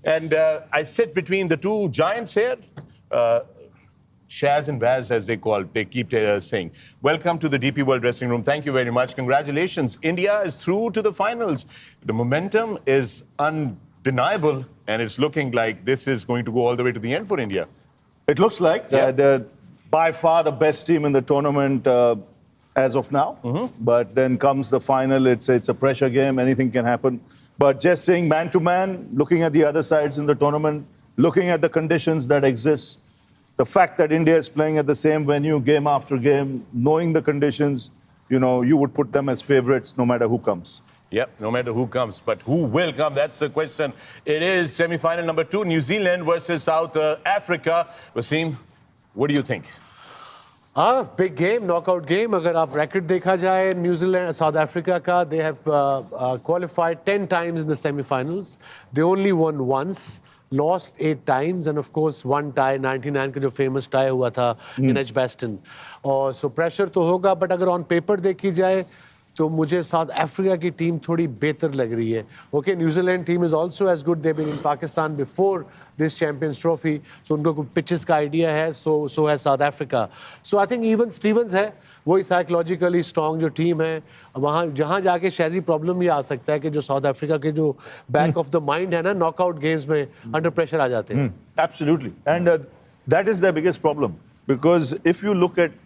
And I sit between the two giants here, Shaz and Vaz, as they keep saying. Welcome to the DP World Dressing Room. Thank you very much. Congratulations. India is through to the finals. The momentum is undeniable, and it's looking like this is going to go all the way to the end for India. It looks like they're by far the best team in the tournament as of now. But then comes the final. It's a pressure game. Anything can happen. But just saying man-to-man, looking at the other sides in the tournament, looking at the conditions that exist, the fact that India is playing at the same venue game after game, knowing the conditions, you would put them as favorites no matter who comes. Yep, no matter who comes. But who will come? That's the question. It is semi-final number 2, New Zealand versus South Africa. Wasim, what do you think? Big game, knockout game. Agar aap record dekha jaye, New Zealand, South Africa ka, they have qualified 10 times in the semi-finals. They only won once, lost 8 times, and of course one tie, 99 ka jo famous tie hua tha in Edgbaston. So pressure to hoga, but agar on paper dekhi jaye, तो मुझे south Africa की team थोड़ी बेहतर लग रही है. Okay, New Zealand team is also as good. They been in Pakistan before this Champions Trophy, so उनको कुछ पिचेस का आइडिया है. सो है South Africa. So I think even Stevens है, वही साइकोलॉजिकली स्ट्रॉन्ग जो टीम है. वहाँ जहाँ जाके शायद प्रॉब्लम ये आ सकता है कि जो साउथ अफ्रीका के जो बैक ऑफ द माइंड है ना, नॉकआउट गेम्स में अंडर प्रेशर आ जाते हैं. Absolutely, and that is their biggest problem, because if you look at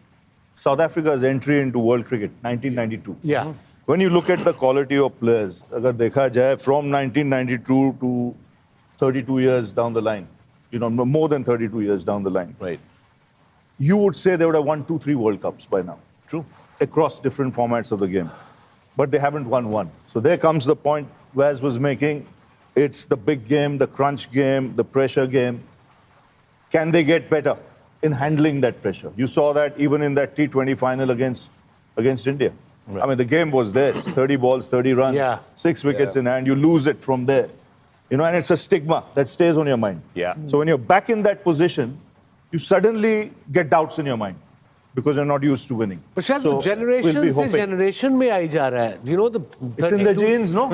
South Africa's entry into world cricket, 1992. Yeah. When you look at the quality of players, agar dekha jaye, from 1992 to 32 years down the line, more than 32 years down the line, right? You would say they would have won 2-3 World Cups by now. True. Across different formats of the game. But they haven't won one. So there comes the point Waz was making. It's the big game, the crunch game, the pressure game. Can they get better in handling that pressure? You saw that even in that T20 final against India. Right. I mean, the game was there. It's 30 balls, 30 runs, 6 wickets in hand. You lose it from there. And it's a stigma that stays on your mind. Yeah. So when you're back in that position, you suddenly get doubts in your mind because you're not used to winning. But so generation se generation mein aayi ja raha hai. It's in the genes, no?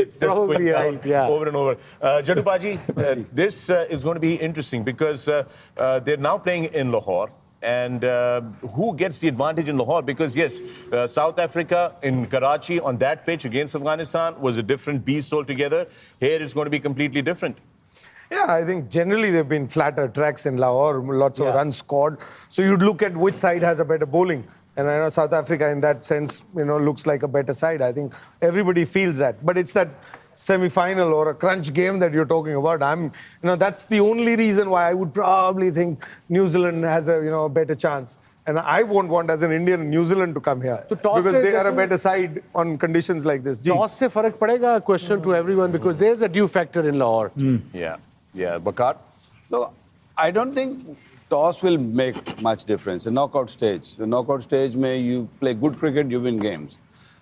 It's just probably right, over and over. Jadupaji, this is going to be interesting because they're now playing in Lahore. And who gets the advantage in Lahore? Because yes, South Africa in Karachi on that pitch against Afghanistan was a different beast altogether. Here it's going to be completely different. Yeah, I think generally they've been flatter tracks in Lahore, lots of runs scored. So you'd look at which side has a better bowling. And I know South Africa in that sense, looks like a better side. I think everybody feels that. But it's that semi-final or a crunch game that you're talking about. That's the only reason why I would probably think New Zealand has a better chance. And I won't want as an Indian New Zealand to come here because they are a better side on conditions like this. Toss se farak padega? Question to everyone, because there's a due factor in Lahore. Yeah, WAQAR? No, I don't think toss will make much difference. The knockout stage. The knockout stage, you play good cricket, you win games.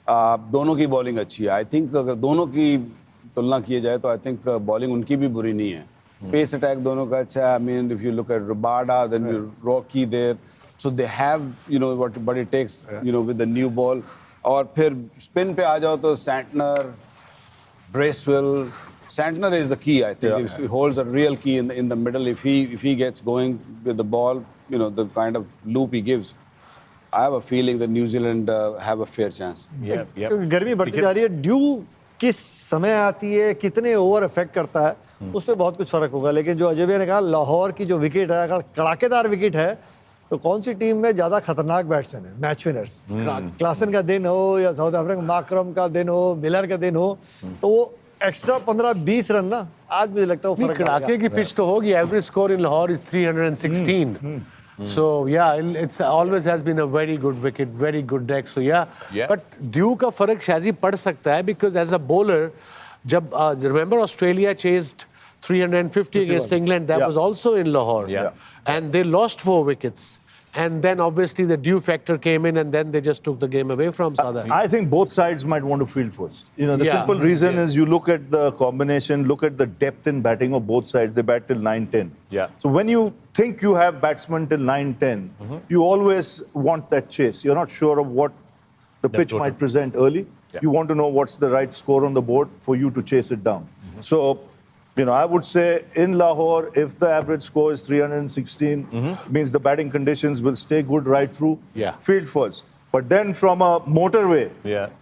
दोनों की bowling अच्छी है. I think अगर दोनों की तुलना किए जाए तो I think bowling उनकी भी बुरी नहीं है. Pace attack दोनों का अच्छा है. I mean, if you look at Rabada, then you Rocky there. So they have, what it takes, with the new ball. और फिर spin पे आ जाओ तो Santner, Bracewell. Santner is the key, I think. He holds a real key in the middle. If he gets going with the ball, the kind of loop he gives, I have a feeling that New Zealand have a fair chance. Yeah. गर्मी बढ़ती जा रही है. Due किस समय आती है, कितने ओवर इफेक्ट करता है, उस पर बहुत कुछ फर्क होगा. लेकिन जो अजय भैया ने कहा, लाहौर की जो विकेट है, अगर कड़ाकेदार विकेट है, तो कौन सी टीम में ज्यादा खतरनाक बैट्समैन है, मैच विनर्स? क्लासन का दिन हो या साउथ अफ्रीका माकरम का दिन हो, मिलर का दिन हो, तो वो एक्स्ट्रा 15-20 रन ना, आज मुझे लगता है वो फर्क कड़ाके की पिच तो होगी. Average score in Lahore is 316. So yeah, it's always has been a very good wicket, very good deck. So yeah. But due का फर्क शायद पड़ सकता है, because as a bowler, जब remember Australia chased 350 against England, that was also in Lahore, and they lost 4 wickets. And then obviously the due factor came in, and then they just took the game away from South Africa. I think both sides might want to field first. The simple reason is you look at the combination, look at the depth in batting of both sides. They bat till 9-10. So when you think you have batsmen till 9-10, you always want that chase. You're not sure of what the pitch might present early. You want to know what's the right score on the board for you to chase it down. So, I would say in Lahore, if the average score is 316, means the batting conditions will stay good right through. Yeah. Field first. But then from a motorway,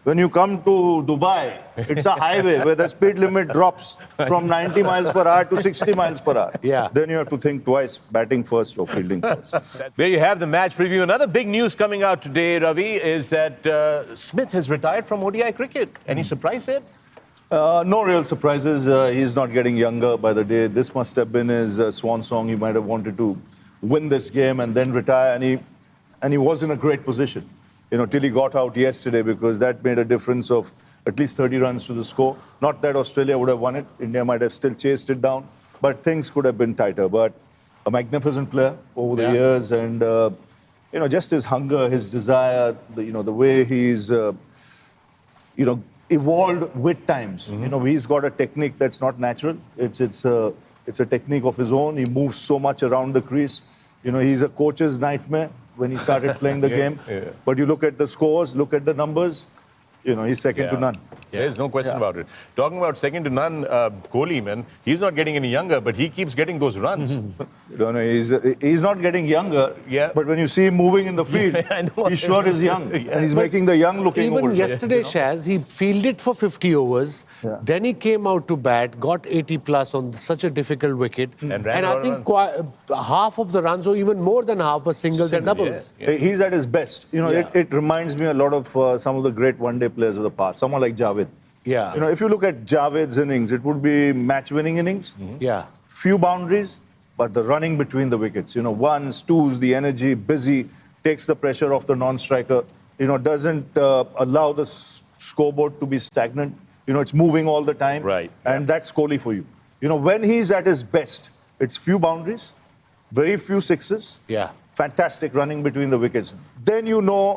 when you come to Dubai, it's a highway where the speed limit drops from 90 miles per hour to 60 miles per hour. Yeah. Then you have to think twice, batting first or fielding first. There you have the match preview. Another big news coming out today, Ravi, is that Smith has retired from ODI cricket. Any surprise there? No real surprises. He's not getting younger by the day. This must have been his swan song. He might have wanted to win this game and then retire, and he was in a great position. Till he got out yesterday, because that made a difference of at least 30 runs to the score. Not that Australia would have won it. India might have still chased it down, but things could have been tighter. But a magnificent player over the years, and just his hunger, his desire, the way he's evolved with times. He's got a technique that's not natural. It's a technique of his own. He moves so much around the crease. He's a coach's nightmare when he started playing the game. But you look at the scores, look at the numbers, he's second to none. There's no question about it. Talking about second to none, Kohli, man, he's not getting any younger, but he keeps getting those runs. He's not getting younger, but when you see him moving in the field, he sure is young. And he's making the young looking old. Even yesterday, Shaz, he fielded for 50 overs. Then he came out to bat, got 80 plus on such a difficult wicket. And I think half of the runs, or even more than half, were singles and doubles. He's at his best. It reminds me a lot of some of the great one-day players of the past. Someone like Javed. Yeah. If you look at Javed's innings, it would be match-winning innings. Yeah. Few boundaries, but the running between the wickets. Ones, twos, the energy, busy, takes the pressure off the non-striker. Doesn't allow the scoreboard to be stagnant. It's moving all the time. Right. And that's Kohli for you. When he's at his best, it's few boundaries, very few sixes. Yeah. Fantastic running between the wickets. Then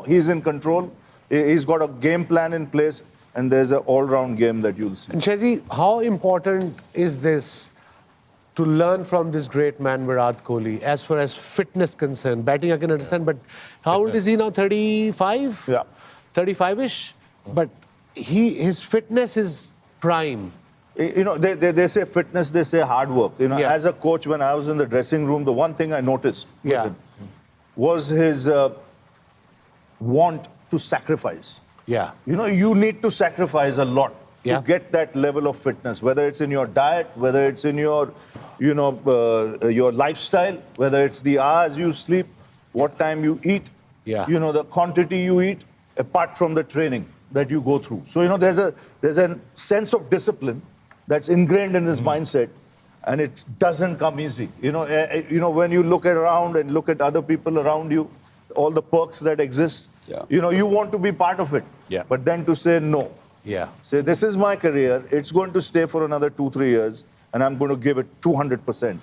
he's in control. He's got a game plan in place, and there's an all-round game that you'll see. And Shazzy, how important is this to learn from this great man, Virat Kohli, as far as fitness concerned? Batting, I can understand, but how old is he now? 35? Yeah. 35-ish? But his fitness is prime. They say fitness, they say hard work. As a coach, when I was in the dressing room, the one thing I noticed with him was his want to sacrifice. Yeah. You need to sacrifice a lot to get that level of fitness, whether it's in your diet, whether it's in your, your lifestyle, whether it's the hours you sleep, what time you eat, the quantity you eat, apart from the training that you go through. So, there's a sense of discipline that's ingrained in his mindset, and it doesn't come easy. When you look around and look at other people around you, all the perks that exist, you want to be part of it. But then to say no. Say, this is my career, it's going to stay for another 2-3 years, and I'm going to give it 200%.